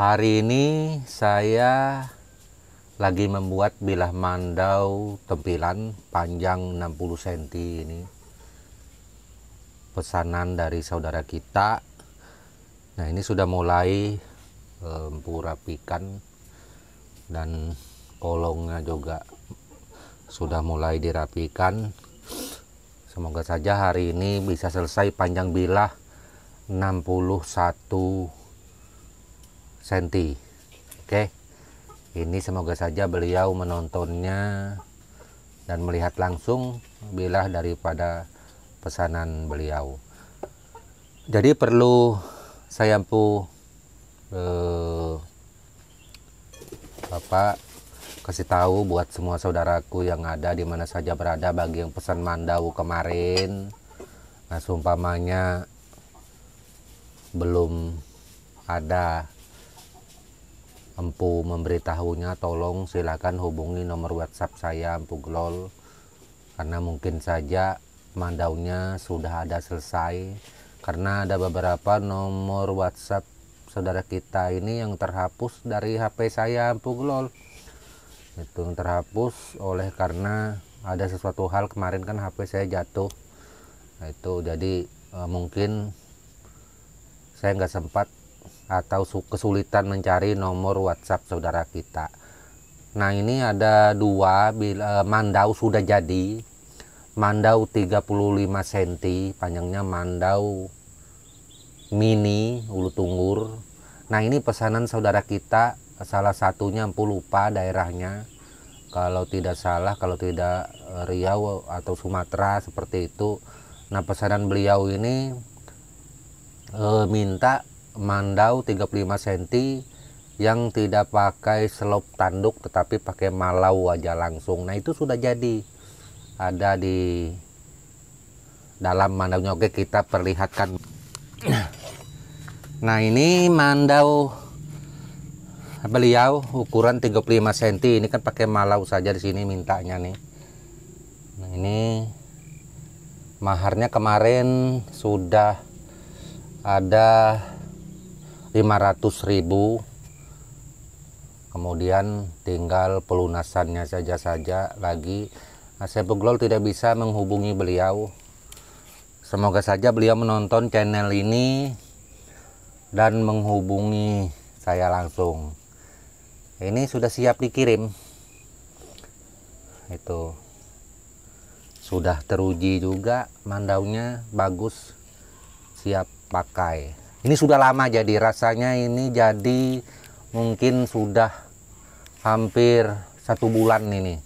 Hari ini saya lagi membuat bilah mandau tempilan panjang 60 cm ini. Pesanan dari saudara kita. Nah, ini sudah mulai empu rapikan dan kolongnya juga sudah mulai dirapikan. Semoga saja hari ini bisa selesai panjang bilah 61 cm. Oke, ini semoga saja beliau menontonnya dan melihat langsung bilah daripada pesanan beliau. Jadi perlu saya kasih tahu buat semua saudaraku yang ada di mana saja berada, bagi yang pesan mandau kemarin. Nah, seumpamanya belum ada empu memberitahunya, tolong silakan hubungi nomor WhatsApp saya Empu Glol, karena mungkin saja mandaunya sudah ada selesai, karena ada beberapa nomor WhatsApp saudara kita ini yang terhapus dari HP saya Empu Glol. Itu yang terhapus oleh karena ada sesuatu hal kemarin, kan HP saya jatuh. Nah, itu jadi mungkin saya nggak sempat atau kesulitan mencari nomor WhatsApp saudara kita. Nah, ini ada dua mandau sudah jadi. Mandau 35 cm panjangnya, mandau mini ulu tunggur. Nah, ini pesanan saudara kita, salah satunya Empu lupa daerahnya, kalau tidak salah, kalau tidak Riau atau Sumatera seperti itu. Nah, pesanan beliau ini minta mandau 35 cm yang tidak pakai selop tanduk tetapi pakai malau aja langsung. Nah, itu sudah jadi, ada di dalam mandaunya. Oke, kita perlihatkan. Nah, ini mandau beliau ukuran 35 cm. Ini kan pakai malau saja di sini mintanya nih. Nah, ini maharnya kemarin sudah ada 500.000, kemudian tinggal pelunasannya saja lagi. Nah, saya Empu Glol tidak bisa menghubungi beliau. Semoga saja beliau menonton channel ini dan menghubungi saya langsung. Ini sudah siap dikirim, itu sudah teruji juga, mandaunya bagus, siap pakai. Ini sudah lama jadi, rasanya ini jadi mungkin sudah hampir 1 bulan ini.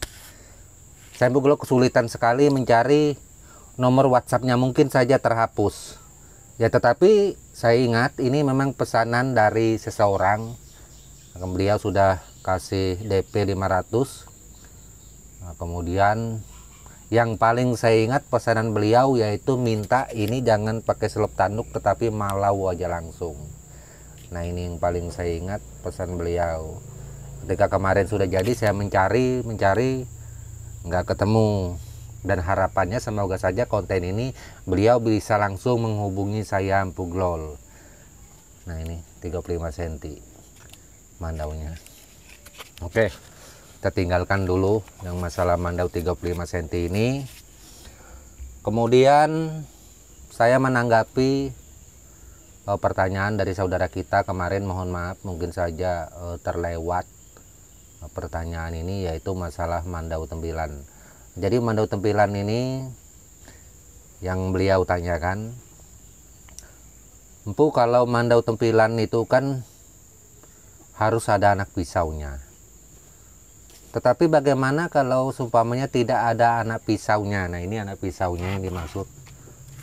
Saya Empu Glol kesulitan sekali mencari nomor WhatsAppnya, mungkin saja terhapus. Ya, tetapi saya ingat ini memang pesanan dari seseorang. Beliau sudah kasih DP 500. Nah, kemudian yang paling saya ingat pesanan beliau yaitu minta ini jangan pakai selop tanduk tetapi malau aja langsung. Nah, ini yang paling saya ingat pesan beliau. Ketika kemarin sudah jadi, saya mencari nggak ketemu, dan harapannya semoga saja konten ini beliau bisa langsung menghubungi saya Empu Glol. Nah, ini 35 cm mandaunya. Oke, kita tinggalkan dulu yang masalah mandau 35 cm ini. Kemudian saya menanggapi pertanyaan dari saudara kita kemarin. Mohon maaf mungkin saja terlewat pertanyaan ini, yaitu masalah mandau tempilan. Jadi mandau tempilan ini yang beliau tanyakan, Empu, kalau mandau tempilan itu kan harus ada anak pisaunya. Tetapi bagaimana kalau seumpamanya tidak ada anak pisaunya? Nah, ini anak pisaunya yang dimaksud.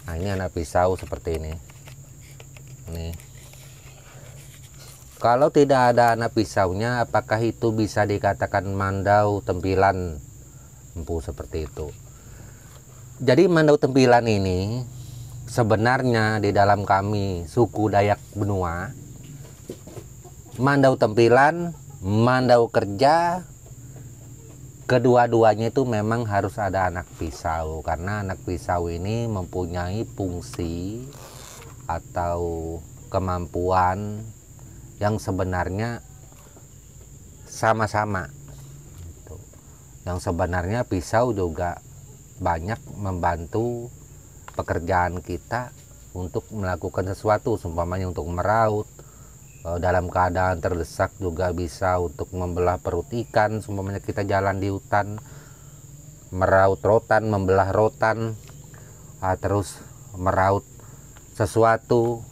Nah, ini anak pisau seperti ini. Nih. Kalau tidak ada anak pisaunya, apakah itu bisa dikatakan mandau tempilan Empu seperti itu? Jadi mandau tempilan ini sebenarnya di dalam kami suku Dayak Benua, mandau tempilan, mandau kerja, kedua-duanya itu memang harus ada anak pisau, karena anak pisau ini mempunyai fungsi atau kemampuan yang sebenarnya sama-sama gitu. Yang sebenarnya pisau juga banyak membantu pekerjaan kita untuk melakukan sesuatu, umpamanya untuk meraut, dalam keadaan terdesak juga bisa untuk membelah perut ikan, umpamanya kita jalan di hutan meraut rotan, membelah rotan, terus meraut sesuatu.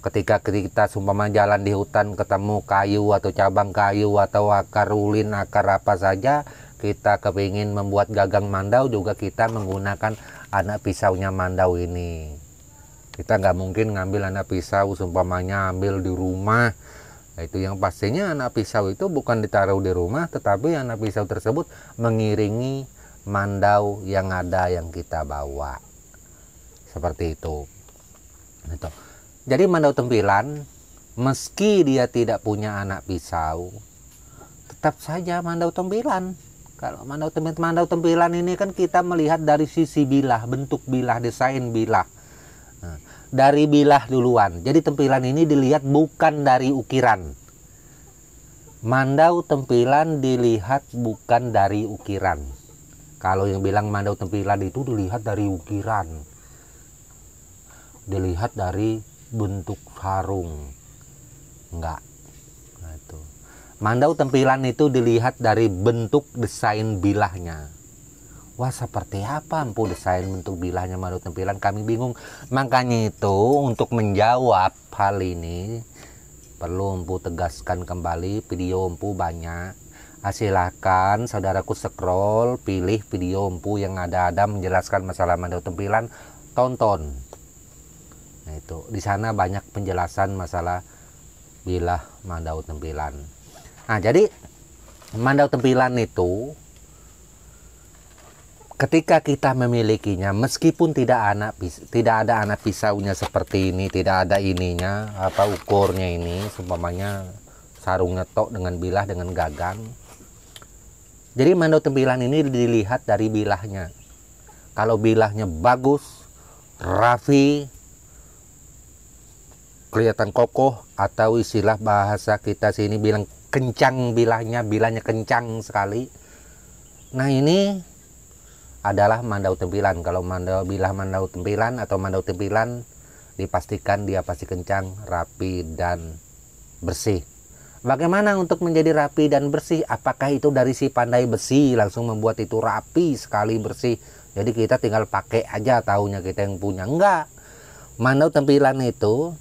Ketika kita seumpama jalan di hutan ketemu kayu atau cabang kayu atau akar ulin, akar apa saja, kita kepingin membuat gagang mandau juga kita menggunakan anak pisaunya mandau ini. Kita nggak mungkin ngambil anak pisau seumpamanya ambil di rumah. Itu yang pastinya anak pisau itu bukan ditaruh di rumah, tetapi anak pisau tersebut mengiringi mandau yang ada yang kita bawa. Seperti itu. Gitu. Jadi mandau tempilan, meski dia tidak punya anak pisau, tetap saja mandau tempilan. Kalau mandau tempilan ini kan kita melihat dari sisi bilah, bentuk bilah, desain bilah. Nah, dari bilah duluan. Jadi tempilan ini dilihat bukan dari ukiran. Mandau tempilan dilihat bukan dari ukiran. Kalau yang bilang mandau tempilan itu dilihat dari ukiran. Dilihat dari bentuk sarung, enggak. Nah, itu mandau tempilan itu dilihat dari bentuk desain bilahnya. Wah, seperti apa empu desain bentuk bilahnya mandau tempilan, kami bingung. Makanya itu untuk menjawab hal ini perlu empu tegaskan kembali. Video empu banyak, silahkan saudaraku scroll, pilih video empu yang ada menjelaskan masalah mandau tempilan, tonton. Nah, itu di sana banyak penjelasan masalah bilah mandau tempilan. Nah, jadi mandau tempilan itu ketika kita memilikinya, meskipun tidak ada anak pisaunya seperti ini, tidak ada ininya, apa ukurnya ini, seumpamanya sarungnya tok dengan bilah dengan gagang. Jadi mandau tempilan ini dilihat dari bilahnya. Kalau bilahnya bagus, rapi, kelihatan kokoh, atau istilah bahasa kita sini bilang kencang bilahnya kencang sekali. Nah, ini adalah mandau tempilan. Kalau bilah mandau tempilan atau mandau tempilan dipastikan dia pasti kencang, rapi dan bersih. Bagaimana untuk menjadi rapi dan bersih? Apakah itu dari si pandai besi langsung membuat itu rapi sekali, bersih? Jadi kita tinggal pakai aja, tahunya kita yang punya. Enggak. Mandau tempilan itu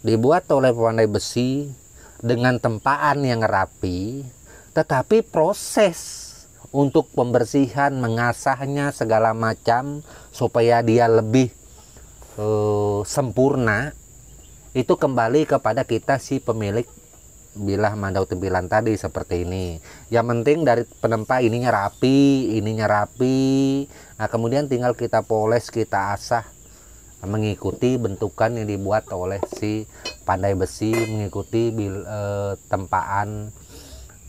dibuat oleh pandai besi dengan tempaan yang rapi, tetapi proses untuk pembersihan, mengasahnya segala macam supaya dia lebih sempurna, itu kembali kepada kita si pemilik bilah mandau tempilan tadi seperti ini. Yang penting dari penempa ininya rapi. Nah, kemudian tinggal kita poles, kita asah mengikuti bentukan yang dibuat oleh si pandai besi, mengikuti tempaan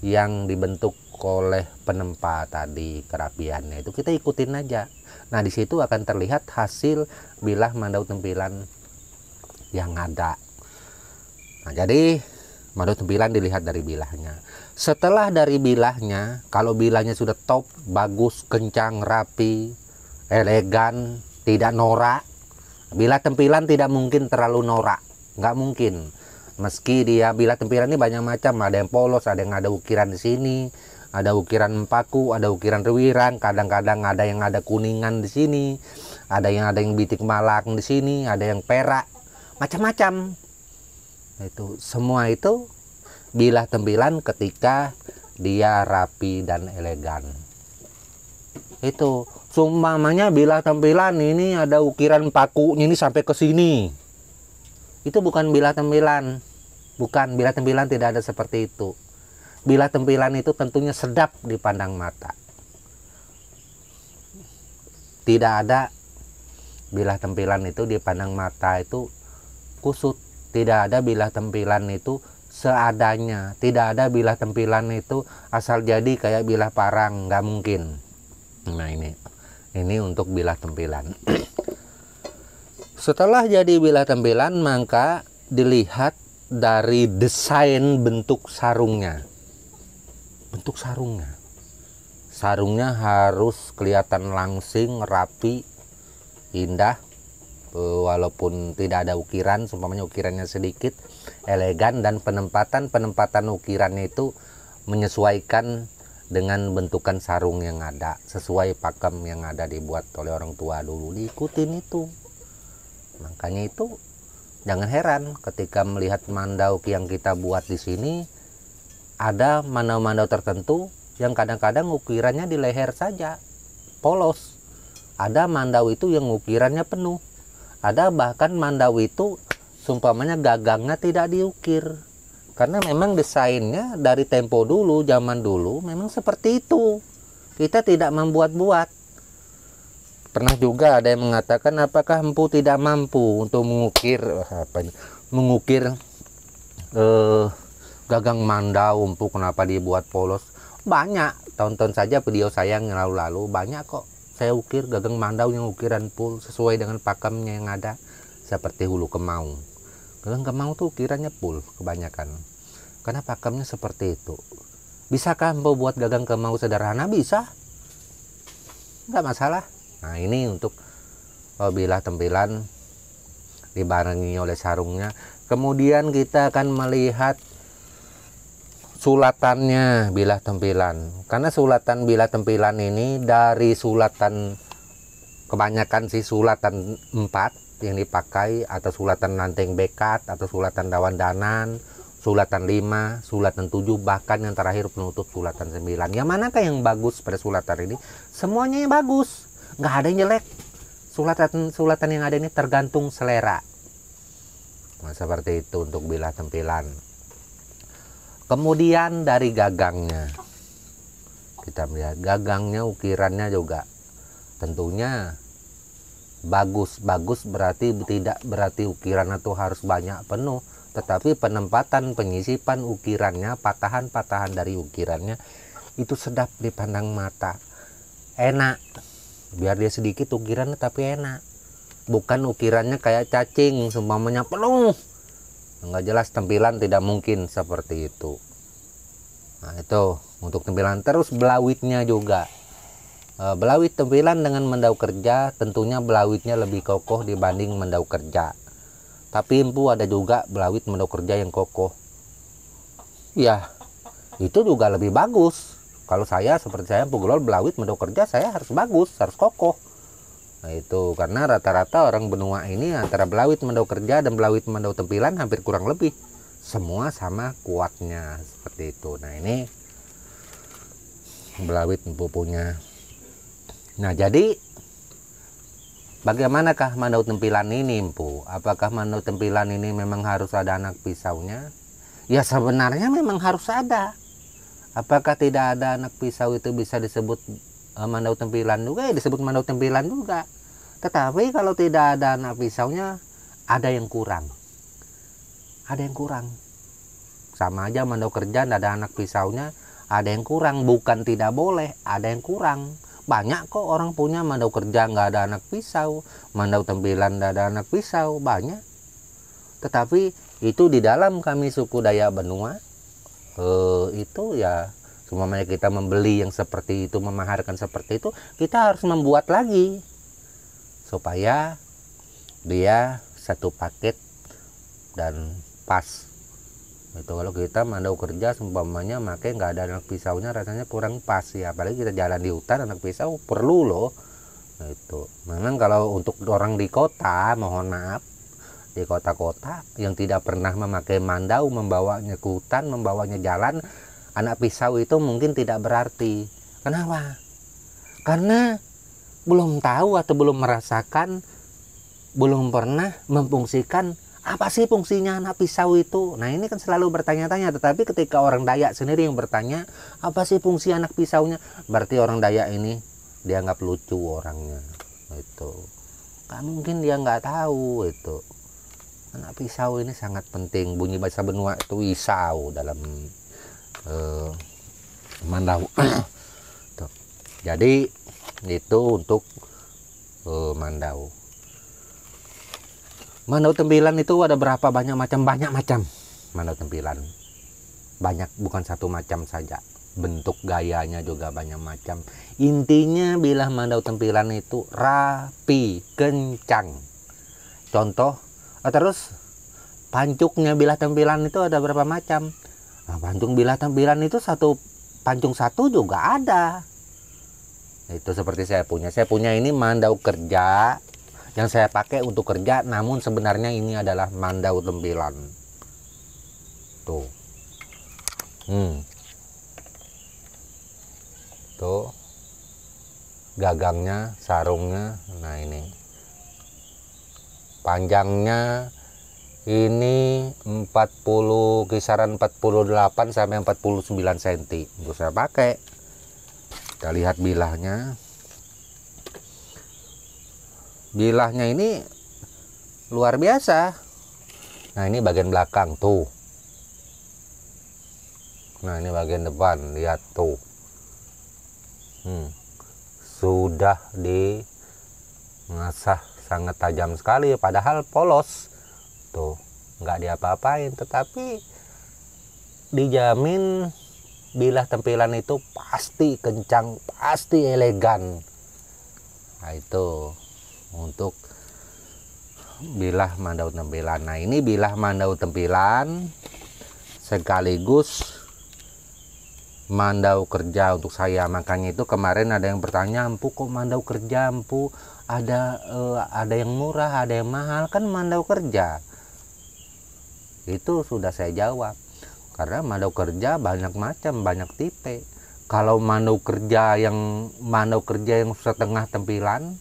yang dibentuk oleh penempa tadi, kerapiannya itu kita ikutin aja. Nah, di situ akan terlihat hasil bilah mandau tempilan yang ada. Nah, jadi mandau tempilan dilihat dari bilahnya. Setelah dari bilahnya, kalau bilahnya sudah top, bagus, kencang, rapi, elegan, tidak norak. Bilah tempilan tidak mungkin terlalu norak, nggak mungkin. Meski dia bilah tempilan ini banyak macam, ada yang polos, ada yang ada ukiran di sini, ada ukiran paku, ada ukiran rewiran, kadang-kadang ada yang ada kuningan di sini, ada yang bitik malang di sini, ada yang perak, macam-macam. Itu semua itu bilah tempilan ketika dia rapi dan elegan. Itu seumpamanya bilah tempilan ini ada ukiran pakunya ini sampai ke sini. Itu bukan bilah tempilan. Bukan, bilah tempilan tidak ada seperti itu. Bilah tempilan itu tentunya sedap dipandang mata. Tidak ada bilah tempilan itu dipandang mata itu kusut. Tidak ada bilah tempilan itu seadanya. Tidak ada bilah tempilan itu asal jadi kayak bilah parang, nggak mungkin. Nah, ini untuk bilah tempilan. Setelah jadi bilah tempilan, maka dilihat dari desain bentuk sarungnya. Bentuk sarungnya. Sarungnya harus kelihatan langsing, rapi, indah. Walaupun tidak ada ukiran, umpamanya ukirannya sedikit, elegan, dan penempatan ukirannya itu menyesuaikan dengan bentukan sarung yang ada, sesuai pakem yang ada dibuat oleh orang tua dulu, diikutin itu. Makanya itu jangan heran ketika melihat mandau yang kita buat di sini, ada mandau-mandau tertentu yang kadang-kadang ukirannya di leher saja, polos. Ada mandau itu yang ukirannya penuh. Ada bahkan mandau itu sumpamanya gagangnya tidak diukir. Karena memang desainnya dari tempo dulu, zaman dulu memang seperti itu. Kita tidak membuat-buat. Pernah juga ada yang mengatakan, apakah empu tidak mampu untuk mengukir gagang mandau empu, kenapa dibuat polos? Banyak, tonton saja video saya yang lalu-lalu, banyak kok saya ukir gagang mandau yang ukiran full sesuai dengan pakemnya yang ada, seperti hulu kemau. Gagang kemau tuh ukirannya full kebanyakan karena pakemnya seperti itu. Bisakah empu buat gagang kemau sederhana? Bisa, nggak masalah. Nah, ini untuk bilah tempilan dibarengi oleh sarungnya. Kemudian kita akan melihat sulatannya bilah tempilan. Karena sulatan bilah tempilan ini dari sulatan, kebanyakan sih sulatan 4 yang dipakai, atau sulatan lanteng bekat, atau sulatan dawan danan, sulatan 5, sulatan 7, bahkan yang terakhir penutup sulatan 9. Yang manakah yang bagus pada sulatan ini? Semuanya yang bagus, nggak ada yang jelek. Sulatan yang ada ini tergantung selera. Nah, seperti itu untuk bilah tempilan. Kemudian dari gagangnya, kita melihat gagangnya, ukirannya juga tentunya bagus. Bagus berarti tidak berarti ukiran itu harus banyak penuh, tetapi penempatan penyisipan ukirannya, patahan-patahan dari ukirannya itu sedap dipandang mata, enak. Biar dia sedikit ukirannya tapi enak, bukan ukirannya kayak cacing seumpamanya penuh, nggak jelas. Tempilan tidak mungkin seperti itu. Nah, itu untuk tempilan. Terus belawitnya juga, belawit tempilan dengan mendau kerja, tentunya belawitnya lebih kokoh dibanding mendau kerja. Tapi empu ada juga belawit mendau kerja yang kokoh, ya itu juga lebih bagus. Kalau saya, seperti saya empu gelol, belawit mendau kerja saya harus bagus, harus kokoh. Nah, itu karena rata-rata orang benua ini antara belawit mendau kerja dan belawit mendau tempilan hampir kurang lebih semua sama kuatnya, seperti itu. Nah, ini belawit empu punya. Nah, jadi bagaimanakah mandau tempilan ini empu? Apakah mandau tempilan ini memang harus ada anak pisaunya? Ya sebenarnya memang harus ada. Apakah tidak ada anak pisau itu bisa disebut mandau tempilan juga? Ya disebut mandau tempilan juga. Tetapi kalau tidak ada anak pisaunya, ada yang kurang. Ada yang kurang. Sama aja mandau kerja tidak ada anak pisaunya, ada yang kurang. Bukan tidak boleh, ada yang kurang. Banyak kok orang punya mandau kerja nggak ada anak pisau, mandau tempilan nggak ada anak pisau, banyak. Tetapi itu di dalam kami suku Dayak Benua, itu ya semuanya kita membeli yang seperti itu, memaharkan seperti itu, kita harus membuat lagi supaya dia satu paket dan pas. Itu kalau kita mandau kerja seumpamanya make nggak ada anak pisaunya, rasanya kurang pas ya. Apalagi kita jalan di hutan, anak pisau perlu loh. Nah, itu memang kalau untuk orang di kota, mohon maaf, di kota-kota yang tidak pernah memakai mandau, membawanya ke hutan, membawanya jalan, anak pisau itu mungkin tidak berarti. Kenapa? Karena belum tahu atau belum merasakan, belum pernah memfungsikan apa sih fungsinya anak pisau itu. Nah, ini kan selalu bertanya-tanya. Tetapi ketika orang Dayak sendiri yang bertanya apa sih fungsi anak pisaunya, berarti orang Dayak ini dianggap lucu orangnya. Itu gak mungkin dia nggak tahu itu. Anak pisau ini sangat penting. Bunyi bahasa Benua itu isau dalam mandau. Jadi itu untuk mandau. Mandau tempilan itu ada berapa banyak macam? Banyak macam. mandau tempilan. Banyak, bukan satu macam saja. Bentuk gayanya juga banyak macam. Intinya bilah mandau tempilan itu rapi, kencang. Contoh, terus pancungnya bilah tempilan itu ada berapa macam? Nah, pancung bilah tempilan itu pancung satu juga ada. Itu seperti saya punya ini mandau kerja yang saya pakai untuk kerja, namun sebenarnya ini adalah mandau tempilan. Tuh. Tuh. Gagangnya, sarungnya. Nah, ini. Panjangnya ini kisaran 48 sampai 49 cm untuk saya pakai. Kita lihat bilahnya. Bilahnya ini luar biasa. Nah, ini bagian belakang tuh. Nah, ini bagian depan, lihat tuh. Sudah mengasah sangat tajam sekali, padahal polos. Tuh, nggak diapa-apain, tetapi dijamin bilah tempilan itu pasti kencang, pasti elegan. Nah, itu untuk bilah mandau tempilan. Nah, ini bilah mandau tempilan sekaligus mandau kerja untuk saya. Makanya itu kemarin ada yang bertanya, "Empu kok mandau kerja, Empu? Ada yang murah, ada yang mahal, kan mandau kerja." Itu sudah saya jawab. Karena mandau kerja banyak macam, banyak tipe. Kalau mandau kerja yang setengah tempilan,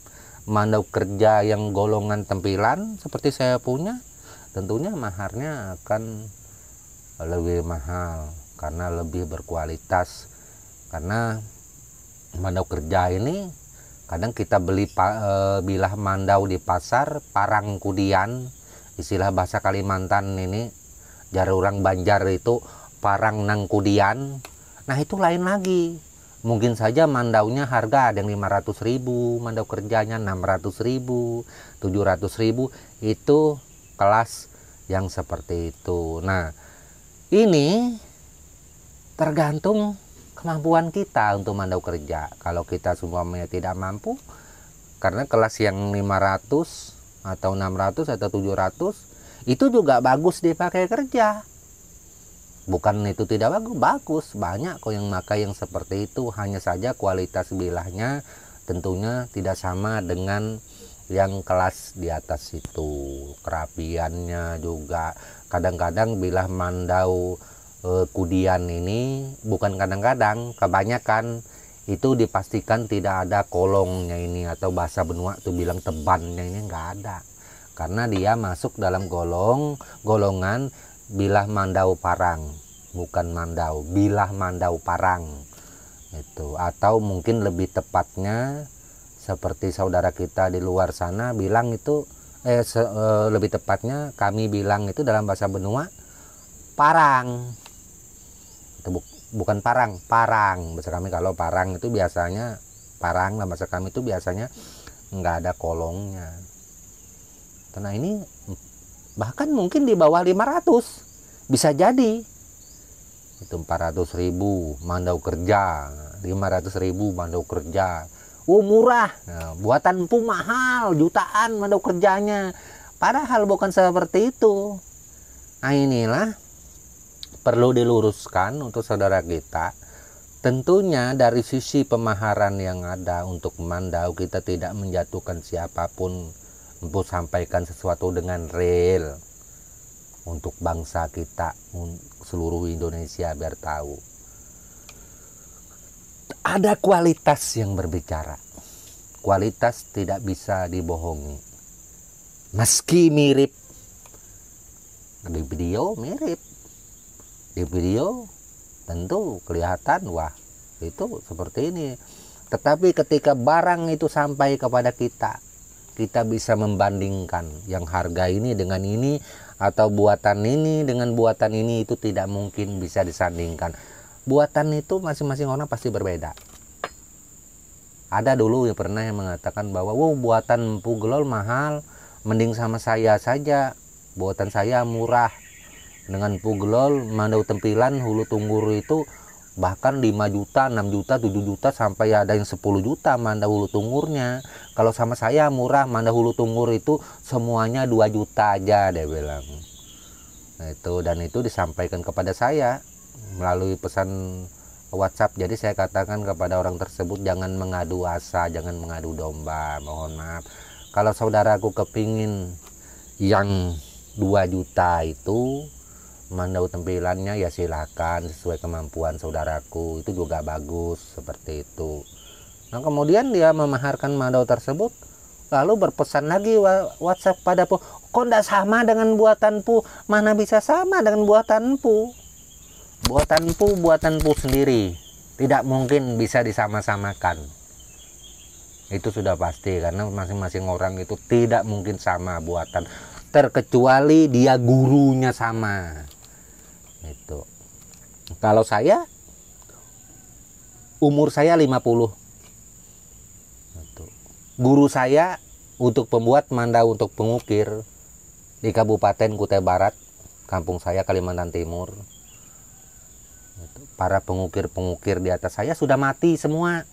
mandau kerja yang golongan tempilan seperti saya punya, tentunya maharnya akan lebih mahal karena lebih berkualitas. Karena mandau kerja ini kadang kita beli bilah mandau di pasar, parang kudian, istilah bahasa Kalimantan ini, jar orang Banjar itu parang nang kudian. Nah, itu lain lagi. Mungkin saja mandaunya harga ada yang 500.000, mandau kerjanya 600.000, 700.000. Itu kelas yang seperti itu. Nah, ini tergantung kemampuan kita untuk mandau kerja. Kalau kita semuanya tidak mampu, karena kelas yang 500 atau 600 atau 700 itu juga bagus dipakai kerja. Bukan itu tidak bagus, bagus. Banyak kok yang pakai yang seperti itu. Hanya saja kualitas bilahnya tentunya tidak sama dengan yang kelas di atas itu. Kerapiannya juga. Kadang-kadang bilah mandau kudian ini, bukan kadang-kadang, kebanyakan itu dipastikan tidak ada kolongnya ini, atau bahasa benua tuh bilang tebannya ini nggak ada. Karena dia masuk dalam golongan bilah mandau parang, bukan mandau, bilah mandau parang itu. Atau mungkin lebih tepatnya seperti saudara kita di luar sana bilang itu lebih tepatnya kami bilang itu dalam bahasa benua parang. Itu bukan parang, parang bahasa kami. Kalau parang itu biasanya, parang dalam bahasa kami itu biasanya nggak ada kolongnya. Nah, ini bahkan mungkin di bawah 500 bisa jadi. Itu 400.000 mandau kerja, 500.000 mandau kerja. Murah. Nah, buatan Empu mahal, jutaan mandau kerjanya. Padahal bukan seperti itu. Nah, inilah perlu diluruskan untuk saudara kita. Tentunya dari sisi pemaharan yang ada untuk mandau, kita tidak menjatuhkan siapapun. Empu sampaikan sesuatu dengan real untuk bangsa kita, seluruh Indonesia biar tahu. Ada kualitas yang berbicara. Kualitas tidak bisa dibohongi. Meski mirip, di video mirip, di video tentu kelihatan wah itu seperti ini. Tetapi ketika barang itu sampai kepada kita, kita bisa membandingkan yang harga ini dengan ini, atau buatan ini dengan buatan ini, itu tidak mungkin bisa disandingkan. Buatan itu masing-masing orang pasti berbeda. Ada dulu yang pernah yang mengatakan bahwa buatan Empu Gelol mahal, mending sama saya saja, buatan saya murah. Dengan pugelol mandau tempilan hulu tunggur itu bahkan 5 juta, 6 juta, 7 juta, sampai ada yang 10 juta manda hulu tunggurnya. Kalau sama saya murah, manda hulu tunggur itu semuanya 2 juta aja, dia bilang. Nah, dan itu disampaikan kepada saya melalui pesan WhatsApp. Jadi saya katakan kepada orang tersebut, jangan mengadu asa, jangan mengadu domba, mohon maaf. Kalau saudaraku kepingin yang 2 juta itu mandau tempilannya, ya silakan sesuai kemampuan saudaraku, itu juga bagus seperti itu. Nah kemudian dia memaharkan mandau tersebut, lalu berpesan lagi WhatsApp padaku, kok tidak sama dengan buatanku? Mana bisa sama dengan buatanku? Buatanku sendiri, tidak mungkin bisa disama-samakan. Itu sudah pasti, karena masing-masing orang itu tidak mungkin sama buatan, terkecuali dia gurunya sama. Itu kalau saya umur saya 50. Itu guru saya untuk pembuat mandau untuk pengukir di Kabupaten Kutai Barat, kampung saya Kalimantan Timur. Itu, para pengukir di atas saya sudah mati semua,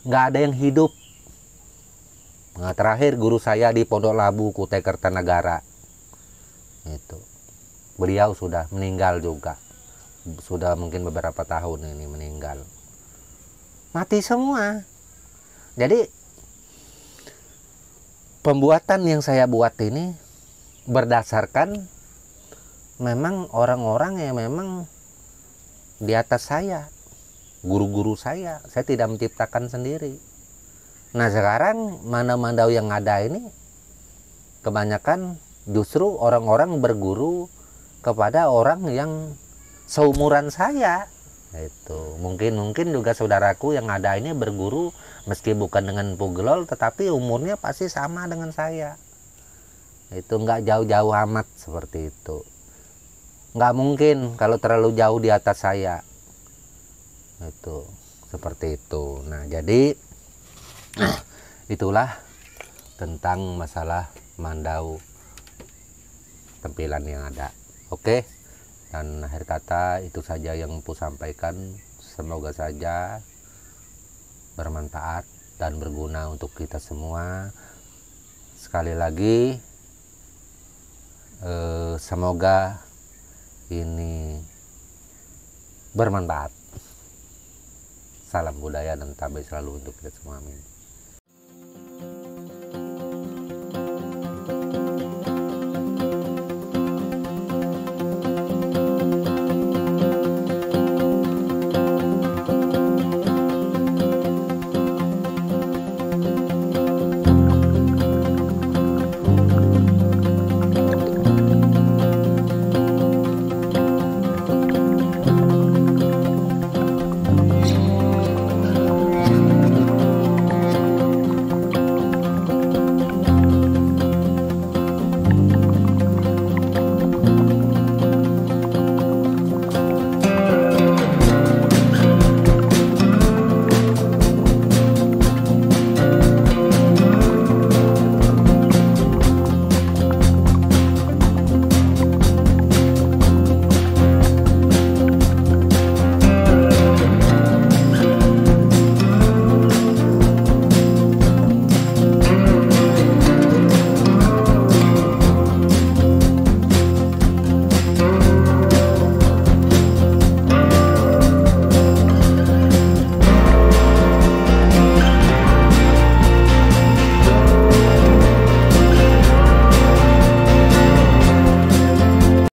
nggak ada yang hidup. Nah, terakhir guru saya di Pondok Labu Kutai Kertanegara, itu beliau sudah meninggal juga, sudah mungkin beberapa tahun ini meninggal, mati semua. Jadi pembuatan yang saya buat ini berdasarkan memang orang-orang yang memang di atas saya, guru-guru saya tidak menciptakan sendiri. Nah sekarang mandau-mandau yang ada ini kebanyakan justru orang-orang berguru kepada orang yang seumuran saya. Itu mungkin juga saudaraku yang ada ini berguru meski bukan dengan pugelol, tetapi umurnya pasti sama dengan saya. Itu nggak jauh-jauh amat seperti itu. Nggak mungkin kalau terlalu jauh di atas saya. Itu seperti itu. Nah jadi itulah tentang masalah mandau tempilan yang ada. Oke, dan akhir kata itu saja yang aku sampaikan. Semoga saja bermanfaat dan berguna untuk kita semua. Sekali lagi semoga ini bermanfaat. Salam budaya dan tabah selalu untuk kita semua, amin.